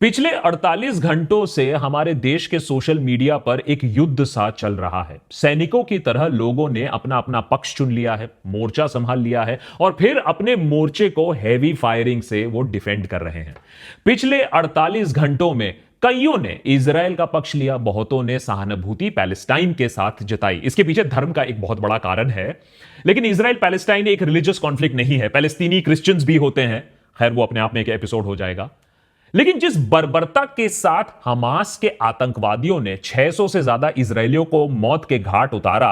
पिछले 48 घंटों से हमारे देश के सोशल मीडिया पर एक युद्ध सा चल रहा है। सैनिकों की तरह लोगों ने अपना अपना पक्ष चुन लिया है, मोर्चा संभाल लिया है और फिर अपने मोर्चे को हैवी फायरिंग से वो डिफेंड कर रहे हैं। पिछले 48 घंटों में कईयों ने इजराइल का पक्ष लिया, बहुतों ने सहानुभूति पैलेस्टाइन के साथ जताई। इसके पीछे धर्म का एक बहुत बड़ा कारण है, लेकिन इजराइल पैलेस्टाइन एक रिलीजियस कॉन्फ्लिक्ट नहीं है। पैलेस्तीनी क्रिश्चियंस भी होते हैं, खैर वो अपने आप में एक एपिसोड हो जाएगा। लेकिन जिस बर्बरता के साथ हमास के आतंकवादियों ने 600 से ज्यादा इजरायलियों को मौत के घाट उतारा,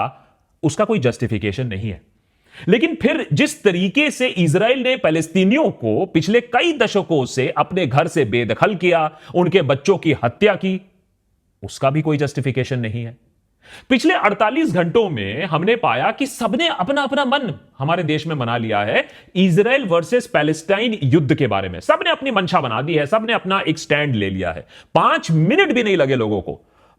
उसका कोई जस्टिफिकेशन नहीं है। लेकिन फिर जिस तरीके से इजराइल ने पैलेस्तीनियों को पिछले कई दशकों से अपने घर से बेदखल किया, उनके बच्चों की हत्या की, उसका भी कोई जस्टिफिकेशन नहीं है। पिछले 48 घंटों में हमने पाया कि सबने अपना अपना मन हमारे देश में बना लिया है। इजराइल वर्सेस पैलेस्टाइन युद्ध के बारे में सबने अपनी मंशा बना दी है, सबने अपना एक स्टैंड ले लिया है। 5 मिनट भी नहीं लगे लोगों को।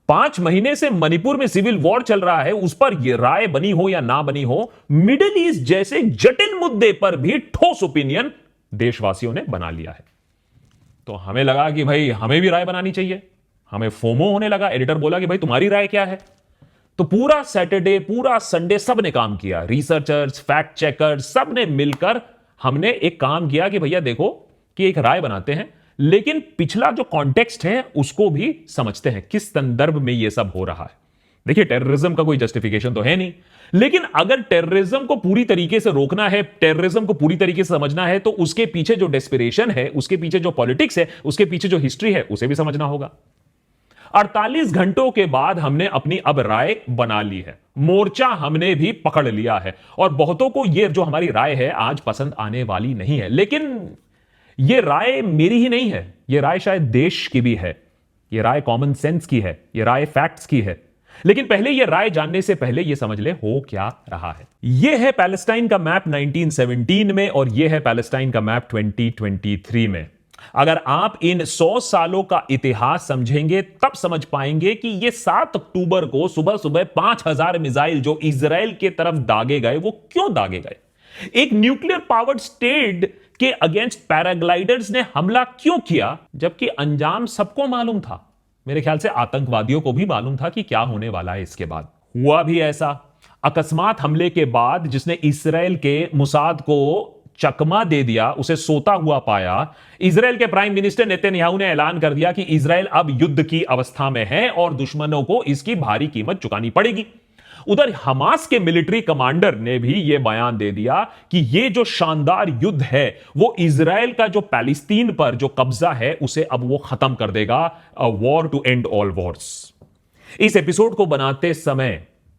5 महीने से मणिपुर में सिविल वॉर चल रहा है, उस पर यह राय बनी हो या ना बनी हो, मिडिल ईस्ट जैसे जटिल मुद्दे पर भी ठोस ओपिनियन देशवासियों ने बना लिया है। तो हमें लगा कि भाई हमें भी राय बनानी चाहिए। हमें फोमो होने लगा। एडिटर बोला कि भाई तुम्हारी राय क्या है? तो पूरा सैटरडे, पूरा संडे सबने काम किया। रिसर्चर्स, फैक्ट चेकर्स, सबने मिलकर हमने एक काम किया कि भैया देखो कि एक राय बनाते हैं, लेकिन पिछला जो कॉन्टेक्स्ट है उसको भी समझते हैं, किस संदर्भ में यह सब हो रहा है। देखिए, टेररिज्म का कोई जस्टिफिकेशन तो है नहीं, लेकिन अगर टेररिज्म को पूरी तरीके से रोकना है, टेररिज्म को पूरी तरीके से समझना है, तो उसके पीछे जो डेस्पिरेशन है, उसके पीछे जो पॉलिटिक्स है, उसके पीछे जो हिस्ट्री है, उसे भी समझना होगा। 48 घंटों के बाद हमने अपनी अब राय बना ली है। मोर्चा हमने भी पकड़ लिया है और बहुतों को यह जो हमारी राय है आज पसंद आने वाली नहीं है। लेकिन यह राय मेरी ही नहीं है, यह राय शायद देश की भी है, यह राय कॉमन सेंस की है, यह राय फैक्ट्स की है। लेकिन पहले यह राय जानने से पहले यह समझ ले हो क्या रहा है। यह है पैलेस्टाइन का मैप 1917 में और यह है पैलेस्टाइन का मैप 2023 में। अगर आप इन 100 सालों का इतिहास समझेंगे तब समझ पाएंगे कि यह 7 अक्टूबर को सुबह सुबह 5000 मिसाइल जो इजराइल के तरफ दागे गए, वो क्यों दागे गए? एक न्यूक्लियर पावर्ड स्टेट के अगेंस्ट पैराग्लाइडर्स ने हमला क्यों किया, जबकि अंजाम सबको मालूम था। मेरे ख्याल से आतंकवादियों को भी मालूम था कि क्या होने वाला है। इसके बाद हुआ भी ऐसा। अकस्मात हमले के बाद जिसने इजराइल के मुसाद को चकमा दे दिया, उसे सोता हुआ पाया, इजराइल के प्राइम मिनिस्टर नेतन्याहू ने ऐलान कर दिया कि इजराइल अब युद्ध की अवस्था में है और दुश्मनों को इसकी भारी कीमत चुकानी पड़ेगी। उधर हमास के मिलिट्री कमांडर ने भी यह बयान दे दिया कि यह जो शानदार युद्ध है वो इजराइल का जो पैलेस्तीन पर जो कब्जा है उसे अब वो खत्म कर देगा। A war to end all wars. इस एपिसोड को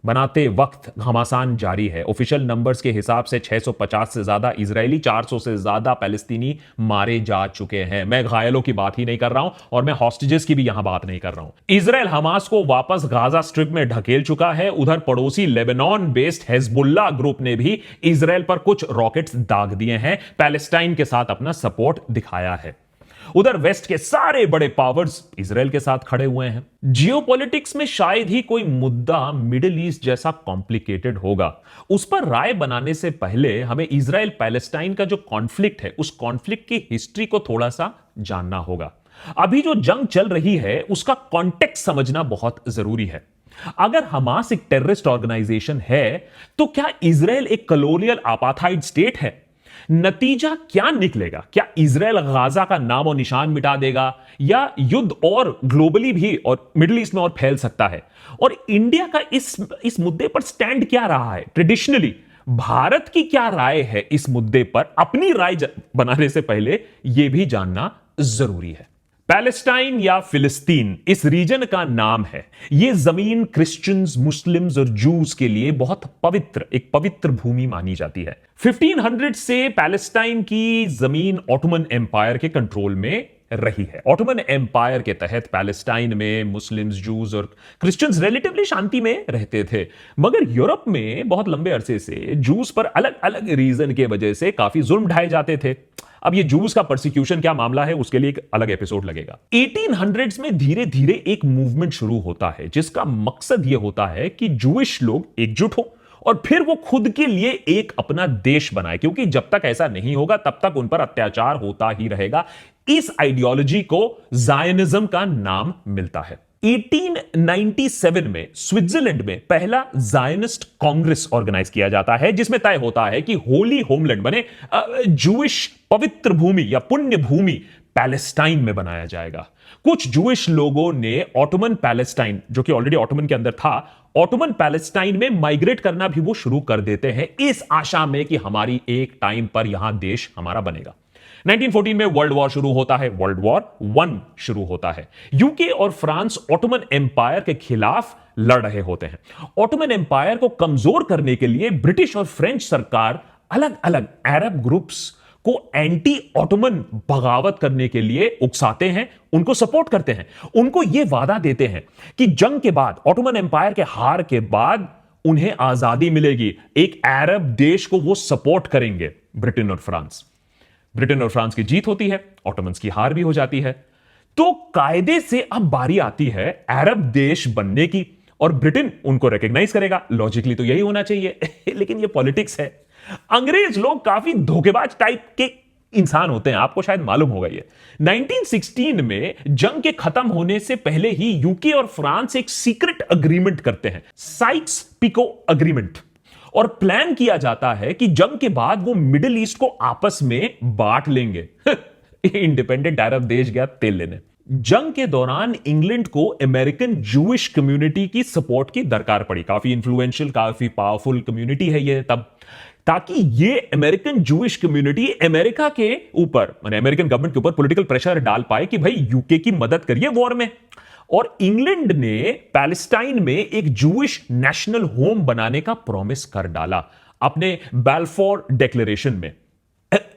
बनाते वक्त घमासान जारी है। ऑफिशियल नंबर्स के हिसाब से 650 से ज्यादा इजरायली, 400 से ज्यादा पैलेस्तीनी मारे जा चुके हैं। मैं घायलों की बात ही नहीं कर रहा हूं और मैं हॉस्टेजेस की भी यहां बात नहीं कर रहा हूं। इजराइल हमास को वापस गाजा स्ट्रिप में ढकेल चुका है। उधर पड़ोसी लेबनान बेस्ड हिजबुल्लाह ग्रुप ने भी इजराइल पर कुछ रॉकेट्स दाग दिए हैं, पैलेस्टाइन के साथ अपना सपोर्ट दिखाया है। उधर वेस्ट के सारे बड़े पावर्स इजराइल के साथ खड़े हुए हैं। जियोपॉलिटिक्स में शायद ही कोई मुद्दा मिडिल ईस्ट जैसा कॉम्प्लिकेटेड होगा। उस पर राय बनाने से पहले हमें इजराइल पैलेस्टाइन का जो कॉन्फ्लिक्ट है, उस कॉन्फ्लिक्ट की हिस्ट्री को थोड़ा सा जानना होगा। अभी जो जंग चल रही है उसका कॉन्टेक्स्ट समझना बहुत जरूरी है। अगर हमास एक टेररिस्ट ऑर्गेनाइजेशन है, तो क्या इजराइल एक कॉलोनियल अपार्थाइड स्टेट है? नतीजा क्या निकलेगा? क्या इजराइल गाजा का नाम और निशान मिटा देगा या युद्ध और ग्लोबली भी और मिडिल ईस्ट में और फैल सकता है? और इंडिया का इस मुद्दे पर स्टैंड क्या रहा है ट्रेडिशनली? भारत की क्या राय है इस मुद्दे पर? अपनी राय बनाने से पहले यह भी जानना जरूरी है। पैलेस्टाइन या फिलिस्तीन इस रीजन का नाम है। यह जमीन क्रिश्चियंस, मुस्लिम्स और जूस के लिए बहुत एक पवित्र भूमि मानी जाती है। 1500 से पैलेस्टाइन की जमीन ऑटोमन एम्पायर के कंट्रोल में रही है। ऑटोमन एम्पायर के तहत पैलेस्टाइन में मुस्लिम्स, जूस और क्रिश्चियंस रिलेटिवली शांति में रहते थे, मगर यूरोप में बहुत लंबे अरसे से जूस पर अलग अलग रीजन के वजह से काफी जुल्म ढाए जाते थे। अब ये जूस का परसिक्यूशन क्या मामला है, उसके लिए एक अलग एपिसोड लगेगा। 1800s में धीरे धीरे एक मूवमेंट शुरू होता है जिसका मकसद यह होता है कि जूइश लोग एकजुट हो और फिर वो खुद के लिए एक अपना देश बनाए, क्योंकि जब तक ऐसा नहीं होगा तब तक उन पर अत्याचार होता ही रहेगा। इस आइडियोलॉजी को जायनिज्म का नाम मिलता है। 1897 में स्विट्जरलैंड में पहला जायनिस्ट कांग्रेस ऑर्गेनाइज किया जाता है, जिसमें तय होता है कि होली होमलैंड बने जूइश पवित्र भूमि या पुण्य भूमि पैलेस्टाइन में बनाया जाएगा। कुछ जूइश लोगों ने ऑटोमन पैलेस्टाइन, जो कि ऑलरेडी ऑटोमन के अंदर था, ऑटोमन पैलेस्टाइन में माइग्रेट करना भी वो शुरू कर देते हैं, इस आशा में कि हमारी एक टाइम पर यहां देश हमारा बनेगा। 1914 में वर्ल्ड वॉर शुरू होता है, वर्ल्ड वॉर 1 शुरू होता है। यूके और फ्रांस ऑटोमन एम्पायर के खिलाफ लड़ रहे होते हैं। ऑटोमन एम्पायर को कमजोर करने के लिए ब्रिटिश और फ्रेंच सरकार अलग अलग अरब ग्रुप्स को एंटी ऑटोमन बगावत करने के लिए उकसाते हैं, उनको सपोर्ट करते हैं, उनको यह वादा देते हैं कि जंग के बाद, ऑटोमन एम्पायर के हार के बाद उन्हें आजादी मिलेगी, एक अरब देश को वो सपोर्ट करेंगे। ब्रिटेन और फ्रांस की जीत होती है, ऑटोमन्स की हार भी हो जाती है। तो कायदे से अब बारी आती है अरब देश बनने की, और ब्रिटेन उनको रिकॉग्नाइज करेगा। लॉजिकली तो यही होना चाहिए लेकिन ये पॉलिटिक्स है। अंग्रेज लोग काफी धोखेबाज टाइप के इंसान होते हैं, आपको शायद मालूम होगा ये। 1916 में जंग के खत्म होने से पहले ही यूके और फ्रांस एक सीक्रेट अग्रीमेंट करते हैं, साइक्स पिको अग्रीमेंट, और प्लान किया जाता है कि जंग के बाद वो मिडिल ईस्ट को आपस में बांट लेंगे इंडिपेंडेंट अरब देश गया तेल लेने। जंग के दौरान इंग्लैंड को अमेरिकन जूइश कम्युनिटी की सपोर्ट की दरकार पड़ी। काफी इंफ्लुएंशियल, काफी पावरफुल कम्युनिटी है ये तब, ताकि ये अमेरिकन जूइश कम्युनिटी अमेरिका के ऊपर, माने अमेरिकन गवर्नमेंट के ऊपर पॉलिटिकल प्रेशर डाल पाए कि भाई यूके की मदद करिए वॉर में। और इंग्लैंड ने पैलेस्टाइन में एक जूइश नेशनल होम बनाने का प्रॉमिस कर डाला अपने बैल्फोर डिक्लेरेशन में।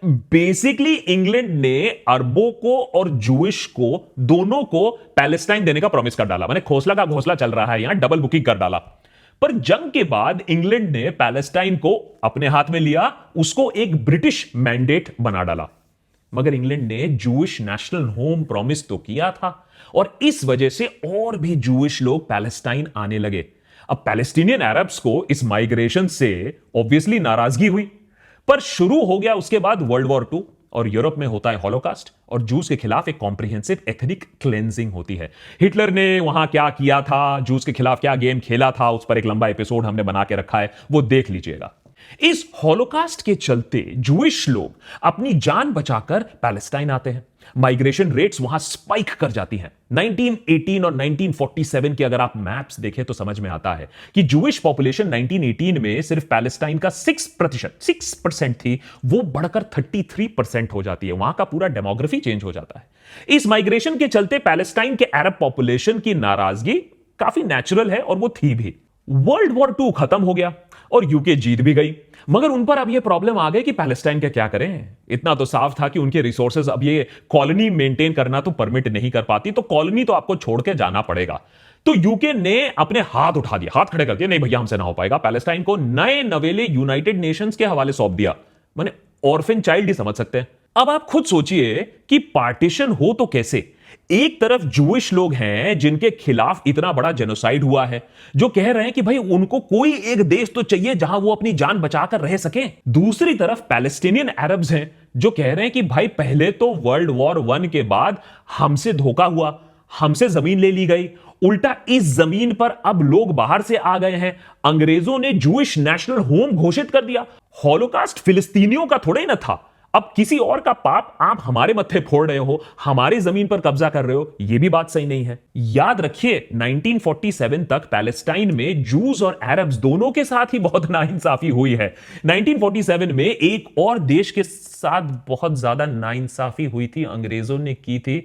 बेसिकली इंग्लैंड ने अरबों को और जूइश को दोनों को पैलेस्टाइन देने का प्रॉमिस कर डाला, माने खोसला का घोसला चल रहा है, यहां डबल बुकिंग कर डाला। पर जंग के बाद इंग्लैंड ने पैलेस्टाइन को अपने हाथ में लिया, उसको एक ब्रिटिश मैंडेट बना डाला। मगर इंग्लैंड ने जूइश नेशनल होम प्रॉमिस तो किया था, और इस वजह से और भी जूइश लोग पैलेस्टाइन आने लगे। अब पैलेस्टीनियन अरब्स को इस माइग्रेशन से ऑब्वियसली नाराजगी हुई, पर शुरू हो गया उसके बाद वर्ल्ड वॉर 2, और यूरोप में होता है हॉलोकास्ट, और जूस के खिलाफ एक कॉम्प्रिहेंसिव एथनिक क्लेंजिंग होती है। हिटलर ने वहां क्या किया था, जूस के खिलाफ क्या गेम खेला था, उस पर एक लंबा एपिसोड हमने बना के रखा है, वो देख लीजिएगा। इस हॉलोकास्ट के चलते जूइश लोग अपनी जान बचाकर पैलेस्टाइन आते हैं। माइग्रेशन रेट्स वहां स्पाइक कर जाती हैं। 1918 और 1947 के अगर आप मैप्स देखें तो समझ में आता है कि जूइश पॉपुलेशन 1918 में सिर्फ पैलेस्टाइन का 6% थी, वो बढ़कर 33% हो जाती है। वहां का पूरा डेमोग्राफी चेंज हो जाता है। इस माइग्रेशन के चलते पैलेस्टाइन के अरब पॉपुलेशन की नाराजगी काफी नेचुरल है, और वो थी भी। वर्ल्ड वॉर 2 खत्म हो गया और यूके जीत भी गई, मगर उन पर अब यह प्रॉब्लम आ गई कि पैलेस्टाइन का क्या करें। इतना तो साफ था कि उनके रिसोर्सेज अब ये कॉलोनी मेंटेन करना तो परमिट नहीं कर पाती, तो कॉलोनी तो आपको छोड़ के जाना पड़ेगा। तो यूके ने अपने हाथ उठा दिया, हाथ खड़े कर दिया, नहीं भैया हमसे ना हो पाएगा। पैलेस्टाइन को नए नवेले यूनाइटेड नेशंस के हवाले सौंप दिया, माने ऑर्फन चाइल्ड ही समझ सकते हैं। अब आप खुद सोचिए कि पार्टीशन हो तो कैसे। एक तरफ जूइश लोग हैं जिनके खिलाफ इतना बड़ा जेनोसाइड हुआ है, जो कह रहे हैं कि भाई उनको कोई एक देश तो चाहिए जहां वो अपनी जान बचाकर रह सकें। दूसरी तरफ पैलेस्टीनियन अरब्स हैं जो कह रहे हैं कि भाई पहले तो वर्ल्ड वॉर 1 के बाद हमसे धोखा हुआ, हमसे जमीन ले ली गई, उल्टा इस जमीन पर अब लोग बाहर से आ गए हैं। अंग्रेजों ने जूइश नेशनल होम घोषित कर दिया। हॉलोकास्ट फिलिस्तीनियों का थोड़ा ही न था, अब किसी और का पाप आप हमारे मत्थे फोड़ रहे हो, हमारी जमीन पर कब्जा कर रहे हो, यह भी बात सही नहीं है। याद रखिए 1947 तक पैलेस्टाइन में जूस और अरब्स दोनों के साथ ही बहुत नाइंसाफी हुई है। 1947 में एक और देश के साथ बहुत ज्यादा नाइंसाफी हुई थी, अंग्रेजों ने की थी।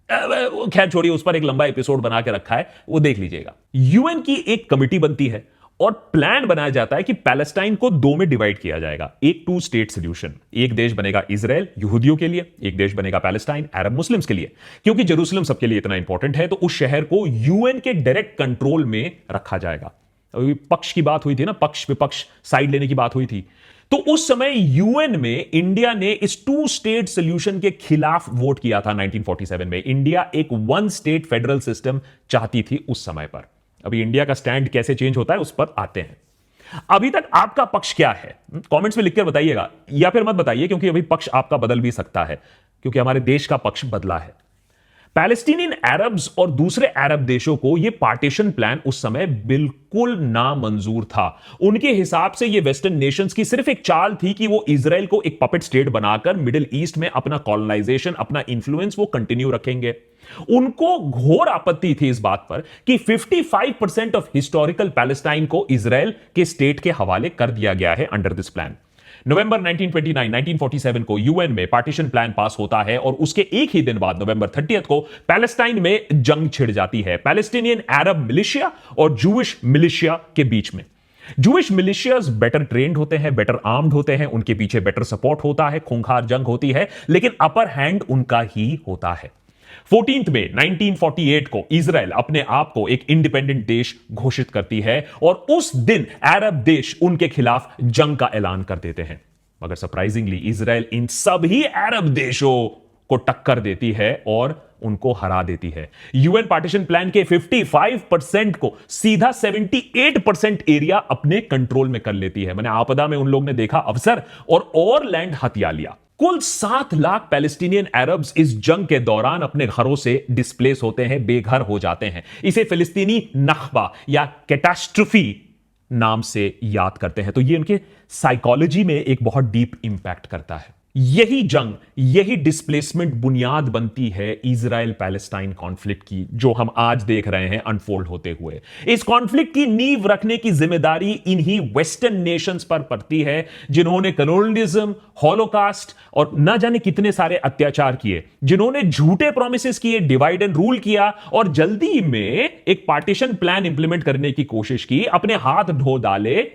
खैर छोड़िए, उस पर एक लंबा एपिसोड बना के रखा है, वो देख लीजिएगा। यूएन की एक कमिटी बनती है और प्लान बनाया जाता है कि पैलेस्टाइन को 2 में डिवाइड किया जाएगा, एक 2 स्टेट सॉल्यूशन। एक देश बनेगा इजराइल यहूदियों के लिए, एक देश बनेगा पैलेस्टाइन अरब मुस्लिम्स के लिए। क्योंकि जेरूसलम सबके लिए इतना इंपॉर्टेंट है, तो उस शहर को यूएन के डायरेक्ट कंट्रोल में रखा जाएगा। अभी पक्ष की बात हुई थी ना, पक्ष विपक्ष साइड लेने की बात हुई थी, तो उस समय यूएन में इंडिया ने इस 2 स्टेट सॉल्यूशन के खिलाफ वोट किया था। 1947 में इंडिया एक 1 स्टेट फेडरल सिस्टम चाहती थी उस समय पर। अभी इंडिया का स्टैंड कैसे चेंज होता है उस पर आते हैं। अभी तक आपका पक्ष क्या है? कमेंट्स में लिखकर बताइएगा, या फिर मत बताइए, क्योंकि अभी पक्ष आपका बदल भी सकता है, क्योंकि हमारे देश का पक्ष बदला है। पैलेस्टीनियन अरब्स और दूसरे अरब देशों को यह पार्टीशन प्लान उस समय बिल्कुल नामंजूर था। उनके हिसाब से यह वेस्टर्न नेशंस की सिर्फ एक चाल थी कि वो इजराइल को एक पपेट स्टेट बनाकर मिडिल ईस्ट में अपना कॉलोनाइजेशन, अपना इंफ्लुएंस वो कंटिन्यू रखेंगे। उनको घोर आपत्ति थी इस बात पर कि 55% ऑफ हिस्टोरिकल पैलेस्टाइन को इजराइल के स्टेट के हवाले कर दिया गया है अंडर दिस प्लान। नवंबर 1929 1947 को यूएन में पार्टीशन प्लान पास होता है और उसके एक ही दिन बाद नवंबर 30 को पैलेस्टाइन में जंग छिड़ जाती है पैलेस्टीनियन अरब मिलिशिया और जूइश मिलिशिया के बीच में। जूइश मिलिशियाज बेटर ट्रेंड होते हैं, बेटर आर्म्ड होते हैं, उनके पीछे बेटर सपोर्ट होता है, खूंखार जंग होती है, लेकिन अपर हैंड उनका ही होता है। 14 मई 1948 को इजराइल अपने आप को एक इंडिपेंडेंट देश घोषित करती है और उस दिन अरब देश उनके खिलाफ जंग का ऐलान कर देते हैं। मगर सरप्राइजिंगली इजराइल इन सभी अरब देशों को टक्कर देती है और उनको हरा देती है। यूएन पार्टीशन प्लान के 55% को सीधा 78% एरिया अपने कंट्रोल में कर लेती है। मैंने आपदा में उन लोग ने देखा अवसर और लैंड हथिया लिया। कुल 7 लाख पैलेस्टीनियन अरब्स इस जंग के दौरान अपने घरों से डिस्प्लेस होते हैं, बेघर हो जाते हैं। इसे फिलिस्तीनी नख्बा या कैटास्ट्रोफी नाम से याद करते हैं। तो ये उनके साइकोलॉजी में एक बहुत डीप इंपैक्ट करता है। यही जंग, यही डिस्प्लेसमेंट बुनियाद बनती है इजराइल पैलेस्टाइन कॉन्फ्लिक्ट की, जो हम आज देख रहे हैं अनफोल्ड होते हुए। इस कॉन्फ्लिक्ट की नींव रखने की जिम्मेदारी इन्हीं वेस्टर्न नेशंस पर पड़ती है, जिन्होंने कॉलोनियलिज्म, हॉलोकास्ट और न जाने कितने सारे अत्याचार किए, जिन्होंने झूठे प्रोमिसेस किए, डिवाइड एंड रूल किया और जल्दी में एक पार्टीशन प्लान इंप्लीमेंट करने की कोशिश की, अपने हाथ धो डाले।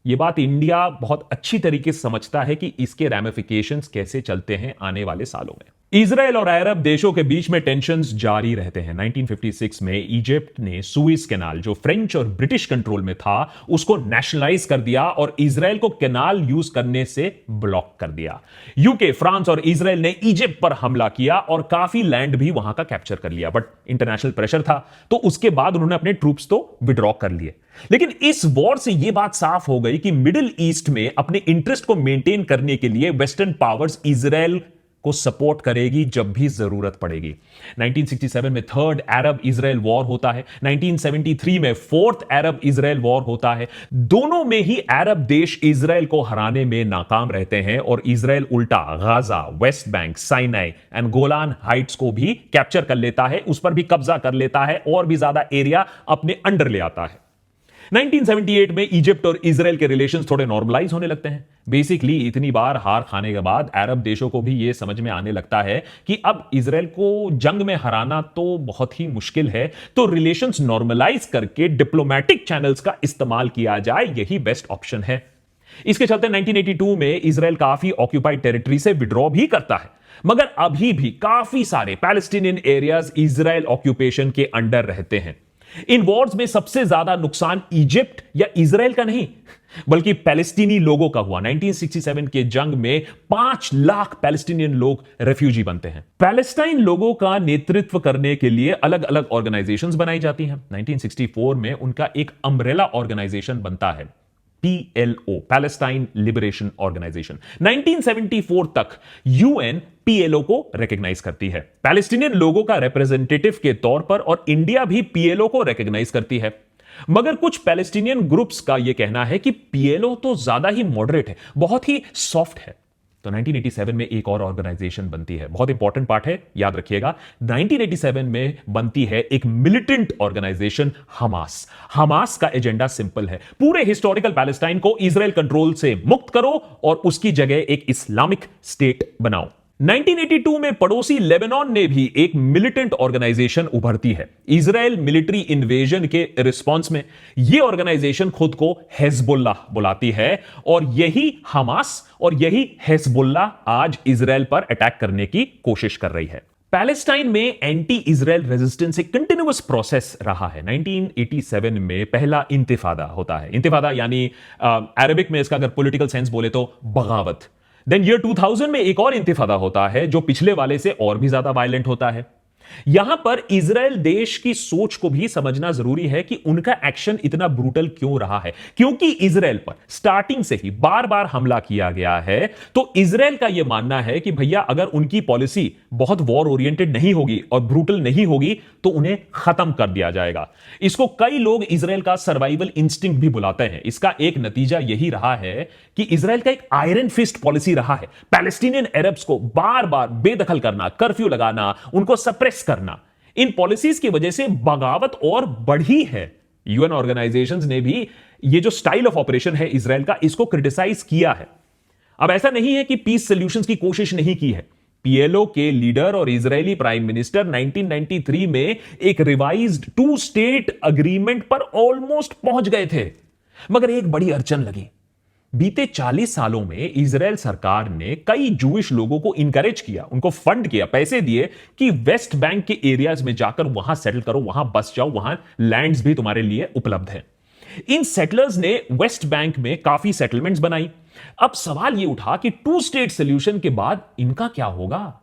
यह बात इंडिया बहुत अच्छी तरीके से समझता है कि इसके रैमिफिकेशंस कैसे चलते हैं आने वाले सालों में। इजराइल और अरब देशों के बीच में टेंशन्स जारी रहते हैं। 1956 में इजिप्ट ने सुएज कैनाल, जो फ्रेंच और ब्रिटिश कंट्रोल में था, उसको नेशनलाइज कर दिया और इजराइल को कैनाल यूज करने से ब्लॉक कर दिया। यूके, फ्रांस और इजराइल ने इजिप्ट पर हमला किया और काफी लैंड भी वहां का कैप्चर कर लिया, बट इंटरनेशनल प्रेशर था तो उसके बाद उन्होंने अपने ट्रूप्स तो विड्रॉ कर लिए। लेकिन इस वॉर से यह बात साफ हो गई कि मिडिल ईस्ट में अपने इंटरेस्ट को मेंटेन करने के लिए वेस्टर्न पावर्स इजराइल को सपोर्ट करेगी जब भी जरूरत पड़ेगी। 1967 में थर्ड अरब इजराइल वॉर होता है, 1973 में फोर्थ अरब इजराइल वॉर होता है। दोनों में ही अरब देश इजराइल को हराने में नाकाम रहते हैं और इजराइल उल्टा Gaza, West Bank, Sinai and Golan Heights को भी कैप्चर कर लेता है, उस पर भी कब्जा कर लेता है और भी ज्यादा एरिया अपने अंडर ले आता है। 1978 में इजिप्ट और इजराइल के रिलेशंस थोड़े नॉर्मलाइज होने लगते हैं। बेसिकली इतनी बार हार खाने के बाद अरब देशों को भी यह समझ में आने लगता है कि अब इजराइल को जंग में हराना तो बहुत ही मुश्किल है, तो रिलेशंस नॉर्मलाइज करके डिप्लोमेटिक चैनल्स का इस्तेमाल किया जाए, यही बेस्ट ऑप्शन है। इसके चलते 1982 में इजराइल काफी ऑक्यूपाइड टेरिटरी से विड्रॉ भी करता है, मगर अभी भी काफी सारे पैलेस्टीनियन एरियाज इजराइल ऑक्यूपेशन के अंडर रहते हैं। इन वॉर्स में सबसे ज्यादा नुकसान इजिप्ट या इजराइल का नहीं, बल्कि पैलेस्टीनी लोगों का हुआ। 1967 के जंग में 5 लाख पैलेस्टीनियन लोग रेफ्यूजी बनते हैं। पैलेस्टाइन लोगों का नेतृत्व करने के लिए अलग अलग ऑर्गेनाइजेशंस बनाई जाती हैं। 1964 में उनका एक अम्ब्रेला ऑर्गेनाइजेशन बनता है, PLO, पैलेस्टाइन लिबरेशन ऑर्गेनाइजेशन। 1974 तक यूएन PLO को रिकॉग्नाइज करती है, पैलेस्टीनियन लोगों का रिप्रेजेंटेटिव के तौर पर, और इंडिया भी PLO को रिकॉग्नाइज करती है। मगर कुछ पैलेस्टीनियन ग्रुप्स का यह कहना है कि PLO तो ज्यादा ही मॉडरेट है, बहुत ही सॉफ्ट है। तो 1987 में एक और ऑर्गेनाइजेशन बनती है, बहुत इंपॉर्टेंट पार्ट है, याद रखिएगा। 1987 में बनती है एक मिलिटेंट ऑर्गेनाइजेशन हमास। हमास का एजेंडा सिंपल है, पूरे हिस्टोरिकल पैलेस्टाइन को इजराइल कंट्रोल से मुक्त करो और उसकी जगह एक इस्लामिक स्टेट बनाओ। 1982 में पड़ोसी लेबनान ने भी एक मिलिटेंट ऑर्गेनाइजेशन उभरती है। इजराइल मिलिट्री इन्वेजन के रिस्पांस में यह ऑर्गेनाइजेशन खुद को हिजबुल्लाह बुलाती है और यही हमास और यही हिजबुल्लाह आज इजराइल पर अटैक करने की कोशिश कर रही है। पैलेस्टाइन में एंटी इजराइल रेजिस्टेंस एक कंटिन्यूअस प्रोसेस रहा है। 1987 में पहला इंतिफादा होता है। इंतिफादा यानी अरबिक में इसका अगर पॉलिटिकल सेंस बोले तो बगावत। देन ईयर 2000 में एक और इंतिफादा होता है जो पिछले वाले से और भी ज्यादा वायलेंट होता है। यहां पर इजराइल देश की सोच को भी समझना जरूरी है कि उनका एक्शन इतना ब्रूटल क्यों रहा है, क्योंकि इजराइल पर स्टार्टिंग से ही बार बार हमला किया गया है। तो इजराइल का यह मानना है कि भैया अगर उनकी पॉलिसी बहुत वॉर ओरिएंटेड नहीं होगी और ब्रूटल नहीं होगी तो उन्हें खत्म कर दिया जाएगा। इसको कई लोग इजराइल का सर्वाइवल इंस्टिंक्ट भी बुलाते हैं। इसका एक नतीजा यही रहा है कि इजराइल का एक आयरन फिस्ट पॉलिसी रहा है, पैलेस्टीनियन अरब्स को बार बार बेदखल करना, कर्फ्यू लगाना, उनको सप्रेस करना। इन पॉलिसीज की वजह से बगावत और बढ़ी है। यूएन ऑर्गेनाइजेशंस ने भी ये जो स्टाइल ऑफ ऑपरेशन है इजराइल का, इसको क्रिटिसाइज किया है। अब ऐसा नहीं है कि पीस सॉल्यूशंस की कोशिश नहीं की है। पीएलओ के लीडर और इजरायली प्राइम मिनिस्टर 1993 में एक रिवाइज्ड 2 स्टेट अग्रीमेंट पर ऑलमोस्ट पहुंच गए थे, मगर एक बड़ी अड़चन लगी। बीते 40 सालों में इजराइल सरकार ने कई जूइश लोगों को इंकरेज किया, उनको फंड किया, पैसे दिए कि वेस्ट बैंक के एरियाज में जाकर वहां सेटल करो, वहां बस जाओ, वहां लैंड्स भी तुम्हारे लिए उपलब्ध है। इन सेटलर्स ने वेस्ट बैंक में काफी सेटलमेंट्स बनाई। अब सवाल यह उठा कि 2 स्टेट सोल्यूशन के बाद इनका क्या होगा।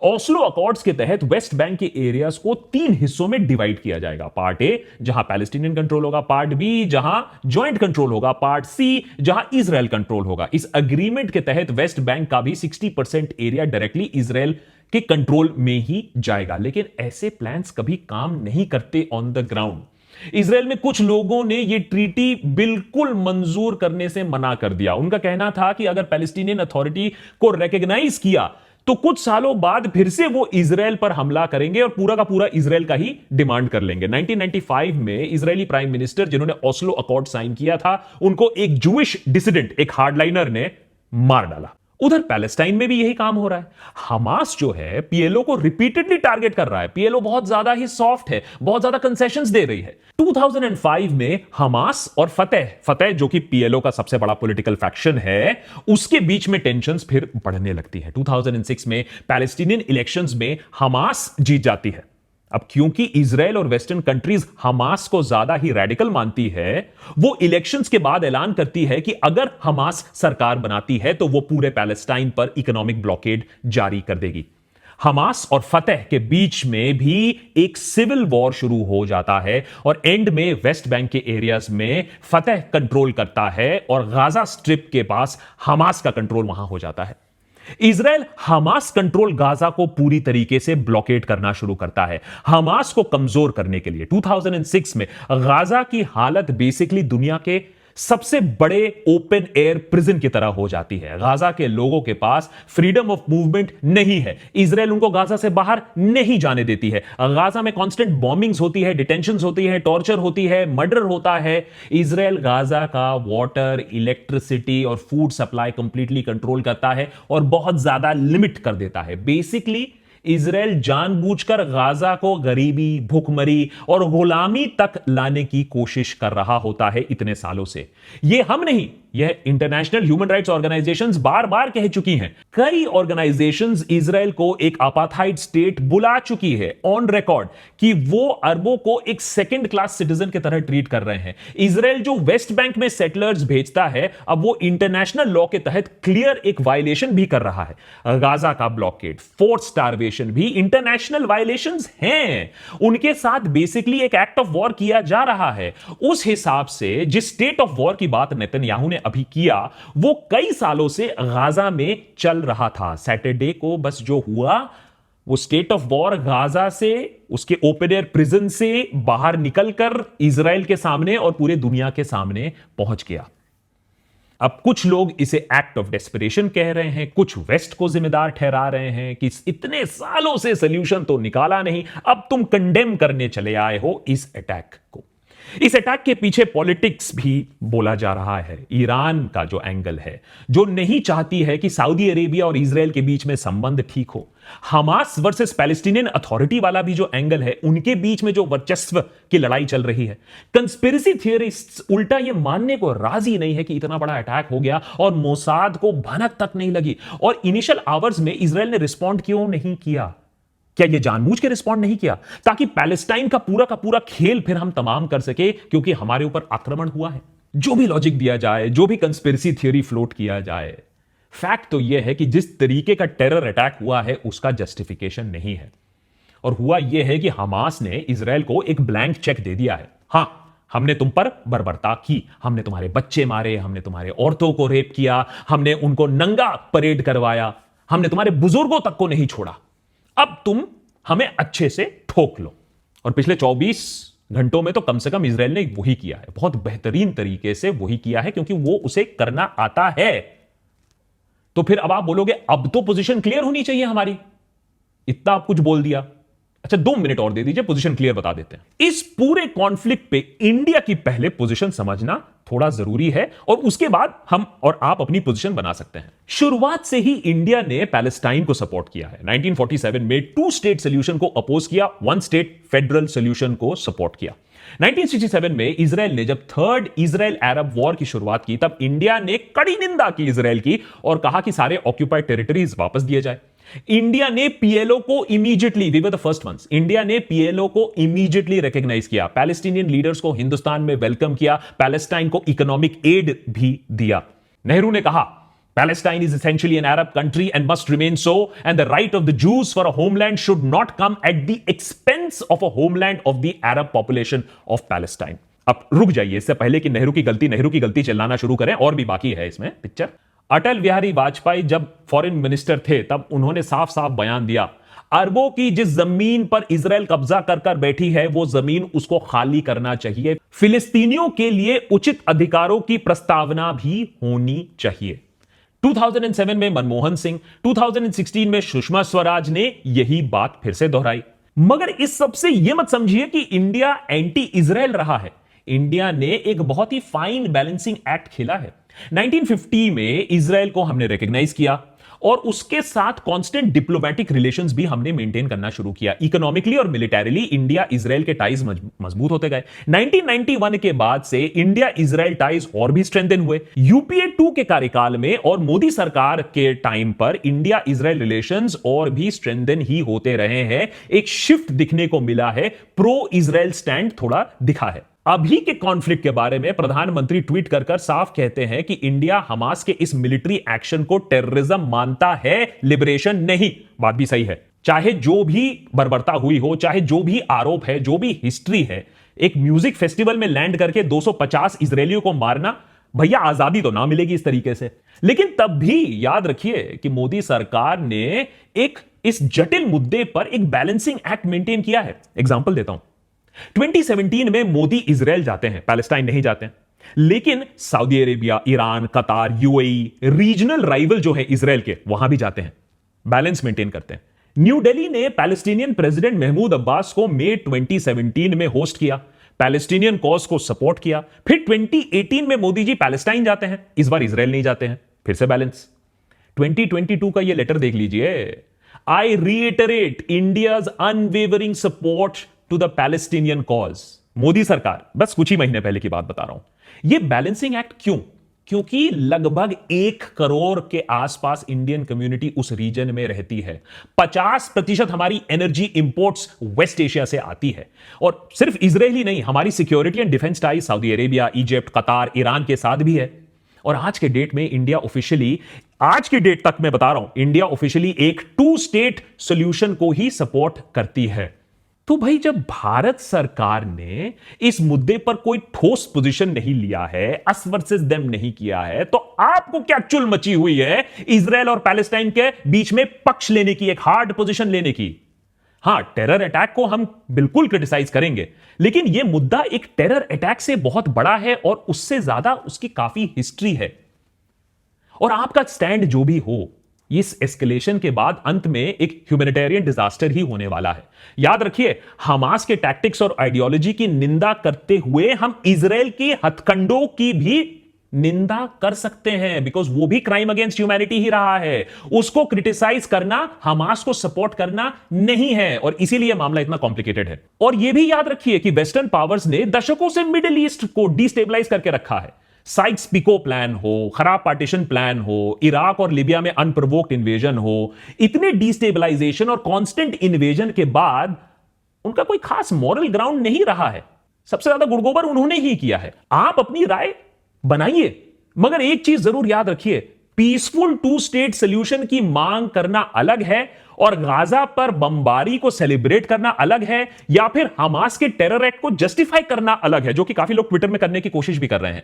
ओस्लो अकॉर्ड्स के तहत वेस्ट बैंक के एरियाज को 3 हिस्सों में डिवाइड किया जाएगा। पार्ट ए जहां पैलेस्टीनियन कंट्रोल होगा, पार्ट बी जहां ज्वाइंट कंट्रोल होगा, पार्ट सी जहां इजराइल कंट्रोल होगा। इस अग्रीमेंट के तहत वेस्ट बैंक का भी 60% एरिया डायरेक्टली इजराइल के कंट्रोल में ही जाएगा। लेकिन ऐसे प्लान्स कभी काम नहीं करते ऑन द ग्राउंड। इजराइल में कुछ लोगों ने यह ट्रीटी बिल्कुल मंजूर करने से मना कर दिया। उनका कहना था कि अगर पैलेस्टीनियन अथॉरिटी को रिकॉग्नाइज किया तो कुछ सालों बाद फिर से वो इजराइल पर हमला करेंगे और पूरा का पूरा इजराइल का ही डिमांड कर लेंगे। 1995 में इजरायली प्राइम मिनिस्टर जिन्होंने ओस्लो अकॉर्ड साइन किया था, उनको एक जूइश डिसिडेंट, एक हार्डलाइनर ने मार डाला। उधर पैलेस्टाइन में भी यही काम हो रहा है। हमास जो है पीएलओ को रिपीटेडली टारगेट कर रहा है। पीएलओ बहुत ज्यादा ही सॉफ्ट है, बहुत ज्यादा कंसेशंस दे रही है। 2005 में हमास और फतेह जो कि पीएलओ का सबसे बड़ा पॉलिटिकल फैक्शन है, उसके बीच में टेंशंस फिर बढ़ने लगती है। 2006 में पैलेस्टीनियन इलेक्शंस में हमास जीत जाती है। अब क्योंकि इजराइल और वेस्टर्न कंट्रीज हमास को ज्यादा ही रेडिकल मानती है, वो इलेक्शंस के बाद ऐलान करती है कि अगर हमास सरकार बनाती है तो वो पूरे पैलेस्टाइन पर इकोनॉमिक ब्लॉकेड जारी कर देगी। हमास और फतेह के बीच में भी एक सिविल वॉर शुरू हो जाता है और एंड में वेस्ट बैंक के एरियाज में फतेह कंट्रोल करता है और गाजा स्ट्रिप के पास हमास का कंट्रोल वहां हो जाता है। इजराइल हमास कंट्रोल गाजा को पूरी तरीके से ब्लॉकेट करना शुरू करता है। हमास को कमजोर करने के लिए 2006 में गाजा की हालत बेसिकली दुनिया के सबसे बड़े ओपन एयर प्रिजन की तरह हो जाती है। गाजा के लोगों के पास फ्रीडम ऑफ मूवमेंट नहीं है। इजराइल उनको गाजा से बाहर नहीं जाने देती है। गाजा में कांस्टेंट बॉम्बिंग्स होती है, डिटेंशंस होती है, टॉर्चर होती है, मर्डर होता है। इजराइल गाजा का वाटर, इलेक्ट्रिसिटी और फूड सप्लाई कंप्लीटली कंट्रोल करता है और बहुत ज्यादा लिमिट कर देता है। बेसिकली इजराइल जानबूझकर गाजा को गरीबी, भूखमरी और गुलामी तक लाने की कोशिश कर रहा होता है इतने सालों से। यह हम नहीं, यह इंटरनेशनल ह्यूमन राइट्स ऑर्गेनाइजेशंस बार बार कह चुकी हैं। कई ऑर्गेनाइजेशंस इजराइल को एक अपार्थाइड स्टेट बुला चुकी है ऑन रिकॉर्ड कि वो अरबों को एक सेकंड क्लास सिटीजन की तरह ट्रीट कर रहे हैं। इजराइल जो वेस्ट बैंक में सेटलर्स भेजता है, अब वो इंटरनेशनल लॉ के तहत क्लियर एक वायलेशन भी कर रहा है। गाजा का ब्लॉकेड, फोर्स स्टारवेशन भी इंटरनेशनल वायलेशंस हैं। उनके साथ बेसिकली एक एक्ट ऑफ वॉर किया जा रहा है। उस हिसाब से जिस स्टेट ऑफ वॉर की बात नेतन्याहू ने अभी किया, वो कई सालों से गाजा में चल रहा था। सैटरडे को बस जो हुआ, वो स्टेट ऑफ वॉर गाजा से, उसके ओपन एयर प्रिजन से बाहर निकलकर इजराइल के सामने और पूरे दुनिया के सामने पहुंच गया। अब कुछ लोग इसे एक्ट ऑफ डेस्परेशन कह रहे हैं, कुछ वेस्ट को जिम्मेदार ठहरा रहे हैं कि इतने सालों से सोल्यूशन तो निकाला नहीं, अब तुम कंडेम करने चले आए हो इस अटैक को। इस अटैक के पीछे पॉलिटिक्स भी बोला जा रहा है। ईरान का जो एंगल है, जो नहीं चाहती है कि सऊदी अरेबिया और इजराइल के बीच में संबंध ठीक हो। हमास वर्सेस पैलेस्टीनियन अथॉरिटी वाला भी जो एंगल है, उनके बीच में जो वर्चस्व की लड़ाई चल रही है। कंस्पिरेसी थियरिस्ट्स उल्टा यह मानने को राजी नहीं है कि इतना बड़ा अटैक हो गया और मोसाद को भनक तक नहीं लगी। और इनिशियल आवर्स में इजराइल ने रिस्पॉन्ड क्यों नहीं किया? क्या यह जानबूझ के रिस्पॉन्ड नहीं किया ताकि पैलेस्टाइन का पूरा खेल फिर हम तमाम कर सके क्योंकि हमारे ऊपर आक्रमण हुआ है? जो भी लॉजिक दिया जाए, जो भी कंस्पिरेसी थियरी फ्लोट किया जाए, फैक्ट तो यह है कि जिस तरीके का टेरर अटैक हुआ है उसका जस्टिफिकेशन नहीं है। और हुआ यह है कि हमास ने इजराइल को एक ब्लैंक चेक दे दिया है। हां, हमने तुम पर बर्बरता की, हमने तुम्हारे बच्चे मारे, हमने तुम्हारे औरतों को रेप किया, हमने उनको नंगा परेड करवाया, हमने तुम्हारे बुजुर्गों तक को नहीं छोड़ा, अब तुम हमें अच्छे से ठोक लो। और पिछले 24 घंटों में तो कम से कम इजराइल ने वही किया है, बहुत बेहतरीन तरीके से वही किया है, क्योंकि वो उसे करना आता है। तो फिर अब आप बोलोगे अब तो पोजीशन क्लियर होनी चाहिए हमारी, इतना आप कुछ बोल दिया। अच्छा 2 मिनट और दे दीजिए, पोजीशन क्लियर बता देते हैं। इस पूरे कॉन्फ्लिक्ट पे इंडिया की पहले पोजीशन समझना थोड़ा जरूरी है, और उसके बाद हम और आप अपनी पोजीशन बना सकते हैं। शुरुआत से ही इंडिया ने पैलेस्टाइन को सपोर्ट किया है। 1947 में 2 स्टेट सोल्यूशन को अपोज किया, 1 स्टेट फेडरल सोल्यूशन को सपोर्ट किया। 1967 में इजराइल ने जब थर्ड इजराइल अरब वॉर की शुरुआत की, तब इंडिया ने कड़ी निंदा की इजराइल की और कहा कि सारे ऑक्यूपाइड टेरिटरीज वापस दिए जाए। इंडिया ने पीएलओ को immediately, we were the first ones, India ने पीएलओ को इमीडिएटली रिकॉग्नाइज किया, पैलेस्टीनियन लीडर्स को हिंदुस्तान में वेलकम किया, पैलेस्टाइन को इकोनॉमिक एड भी दिया। नेहरू ने कहा Palestine is essentially an Arab country and must remain so, and the right of the Jews for a homeland should not come at the expense of a homeland of the Arab population of Palestine. अब रुक जाइए, इससे पहले कि नेहरू की गलती चिल्लाना शुरू करें, और भी बाकी है इसमें पिक्चर। अटल बिहारी वाजपेयी जब फॉरेन मिनिस्टर थे, तब उन्होंने साफ साफ बयान दिया, अरबों की जिस जमीन पर इजराइल कब्जा कर कर बैठी है, वो जमीन उसको खाली करना चाहिए। फिलिस्तीनियों के लिए उचित अधिकारों की प्रस्तावना भी होनी चाहिए। 2007 में मनमोहन सिंह, 2016 में सुषमा स्वराज ने यही बात फिर से दोहराई। मगर इस सबसे यह मत समझिए कि इंडिया एंटी इजराइल रहा है। इंडिया ने एक बहुत ही फाइन बैलेंसिंग एक्ट खेला है। 1950 में इजराइल को हमने रिकॉग्नाइज किया, और उसके साथ कांस्टेंट डिप्लोमेटिक रिलेशंस भी हमने मेंटेन करना शुरू किया। इकोनॉमिकली और मिलिटरीली इंडिया इजराइल के टाइज मजबूत होते गए। 1991 के बाद से इंडिया इजराइल टाइज और भी स्ट्रेंथन हुए। यूपीए 2 के कार्यकाल में और मोदी सरकार के टाइम पर इंडिया इजराइल रिलेशंस और भी स्ट्रेंथन ही होते रहे हैं। एक शिफ्ट दिखने को मिला है, प्रो इजराइल स्टैंड थोड़ा दिखा है। अभी के कॉन्फ्लिक्ट के बारे में प्रधानमंत्री ट्वीट कर कर साफ कहते हैं कि इंडिया हमास के इस मिलिट्री एक्शन को टेररिज्म मानता है, लिबरेशन नहीं। बात भी सही है। चाहे जो भी बर्बरता हुई हो, चाहे जो भी आरोप है, जो भी हिस्ट्री है, एक म्यूजिक फेस्टिवल में लैंड करके 250 इजरायलियों को मारना, भैया आजादी तो ना मिलेगी इस तरीके से। लेकिन तब भी याद रखिए कि मोदी सरकार ने एक इस जटिल मुद्दे पर एक बैलेंसिंग एक्ट मेंटेन किया है। एग्जांपल देता हूं, 2017 में मोदी इजराइल जाते हैं, पैलेस्टाइन नहीं जाते हैं। लेकिन सऊदी अरेबिया, ईरान, कतार, यूएई, रीजनल राइवल जो है इजराइल के, वहां भी जाते हैं, बैलेंस मेंटेन करते हैं। न्यू दिल्ली ने पैलेस्टीनियन प्रेसिडेंट महमूद अब्बास को मई 2017 में होस्ट किया, पैलेस्टीनियन कॉज को सपोर्ट किया। फिर 2018 में मोदी जी पैलेस्टाइन जाते हैं, इस बार इजराइल नहीं जाते हैं, फिर से बैलेंस। 2022 का ये लेटर देख लीजिए, I reiterate India's unwavering support to the Palestinian cause. Modi सरकार, बस कुछ ही महीने पहले की बात बता रहा हूं। यह बैलेंसिंग एक्ट क्यों? क्योंकि लगभग 1 करोड़ के आसपास इंडियन कम्युनिटी उस रीजन में रहती है। 50% हमारी एनर्जी इंपोर्ट्स वेस्ट एशिया से आती है। और सिर्फ इजराइल ही नहीं, हमारी security and defence ties Saudi Arabia, Egypt, कतार, ईरान के साथ भी है। और आज के डेट में इंडिया ऑफिशियली, आज की डेट तक मैं बता रहा हूं, इंडिया ऑफिशियली एक 2 स्टेट सोल्यूशन को ही सपोर्ट करती है। तो भाई, जब भारत सरकार ने इस मुद्दे पर कोई ठोस पोजीशन नहीं लिया है, अस वर्सेस देम नहीं किया है, तो आपको क्या चुल मची हुई है इजराइल और पैलेस्टाइन के बीच में पक्ष लेने की, एक हार्ड पोजीशन लेने की? हां, टेरर अटैक को हम बिल्कुल क्रिटिसाइज करेंगे, लेकिन यह मुद्दा एक टेरर अटैक से बहुत बड़ा है और उससे ज्यादा उसकी काफी हिस्ट्री है। और आपका स्टैंड जो भी हो, इस एस्केलेशन के बाद अंत में एक ह्यूमैनिटेरियन डिजास्टर ही होने वाला है। याद रखिए, हमास के टैक्टिक्स और आइडियोलॉजी की निंदा करते हुए हम इजराइल के हथकंडों की भी निंदा कर सकते हैं, बिकॉज वो भी क्राइम अगेंस्ट ह्यूमैनिटी ही रहा है। उसको क्रिटिसाइज करना, हमास को सपोर्ट करना नहीं है, और इसीलिए मामला इतना कॉम्प्लिकेटेड है। और यह भी याद रखिए कि वेस्टर्न पावर्स ने दशकों से मिडिल ईस्ट को डिस्टेबलाइज करके रखा है। साइक्स पिको प्लान हो, खराब पार्टीशन प्लान हो, इराक और लिबिया में अनप्रोवोक्ड इन्वेजन हो, इतने डिस्टेबलाइजेशन और कांस्टेंट इन्वेजन के बाद उनका कोई खास मॉरल ग्राउंड नहीं रहा है। सबसे ज्यादा गुड़गोबर उन्होंने ही किया है। आप अपनी राय बनाइए, मगर एक चीज जरूर याद रखिए, पीसफुल 2 स्टेट सोल्यूशन की मांग करना अलग है और गाजा पर बमबारी को सेलिब्रेट करना अलग है, या फिर हमास के टेरर एक्ट को जस्टिफाई करना अलग है, जो कि काफी लोग ट्विटर में करने की कोशिश भी कर रहे हैं।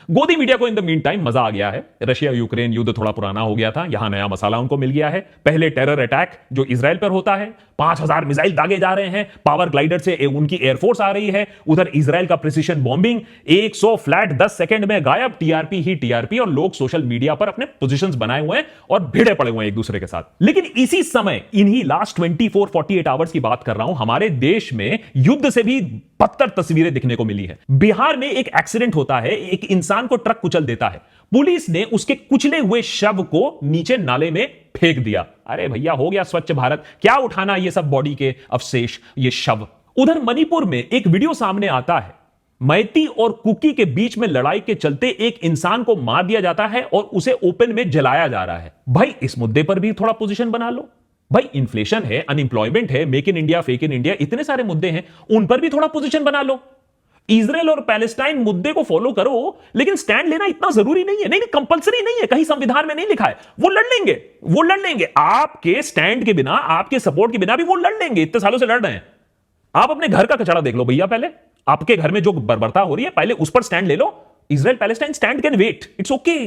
गोदी मीडिया को इन द मीन टाइम मजा आ गया है। रशिया यूक्रेन युद्ध थोड़ा पुराना हो गया था, यहां नया मसाला उनको मिल गया है। पहले टेरर अटैक जो इजराइल पर होता है, 5000 मिसाइल दागे जा रहे हैं, पावर ग्लाइडर से उनकी एयरफोर्स आ रही है। उधर इजराइल का प्रिसिशन बॉम्बिंग, 100 फ्लैट 10 सेकंड में गायब, टीआरपी ही टीआरपी, और लोग सोशल मीडिया पर अपने पोजीशंस बनाए हुए हैं और भिड़े पड़े हुए हैं एक दूसरे के साथ। लेकिन इसी समय, इन्हीं लास्ट 24-48 आवर्स की बात कर रहा हूं, हमारे देश में युद्ध से भी बदतर तस्वीरें दिखने को मिली है। बिहार में एक एक्सीडेंट होता है, एक इंसान को ट्रक कुचल देता है, पुलिस ने उसके कुचले हुए शव को नीचे नाले में फेंक दिया। अरे भैया, हो गया स्वच्छ भारत, क्या उठाना ये सब बॉडी के अवशेष, ये शव। उधर मणिपुर में एक वीडियो सामने आता है, मैती और कुकी के बीच में लड़ाई के चलते एक इंसान को मार दिया जाता है और उसे ओपन में जलाया जा रहा है। भाई, इस मुद्दे पर भी थोड़ा पोजीशन बना लो। भाई, इन्फ्लेशन है, अनएम्प्लॉयमेंट है, make in India, fake in India, इतने सारे मुद्दे हैं, उन पर भी थोड़ा पोजीशन बना लो। इजराइल और पैलेस्टाइन मुद्दे को फॉलो करो, लेकिन स्टैंड लेना इतना जरूरी नहीं है। नहीं, कंपलसरी नहीं है, कहीं संविधान में नहीं लिखा है। वो लड़ लेंगे, वो लड़ लेंगे आपके स्टैंड के बिना, आपके सपोर्ट के बिना भी वो लड़ लेंगे। इतने सालों से लड़ रहे हैं। आप अपने घर का कचरा देख लो भैया, पहले आपके घर में जो बर्बरता हो रही है, पहले उस पर स्टैंड ले लो। Israel Palestine stand can wait, it's okay.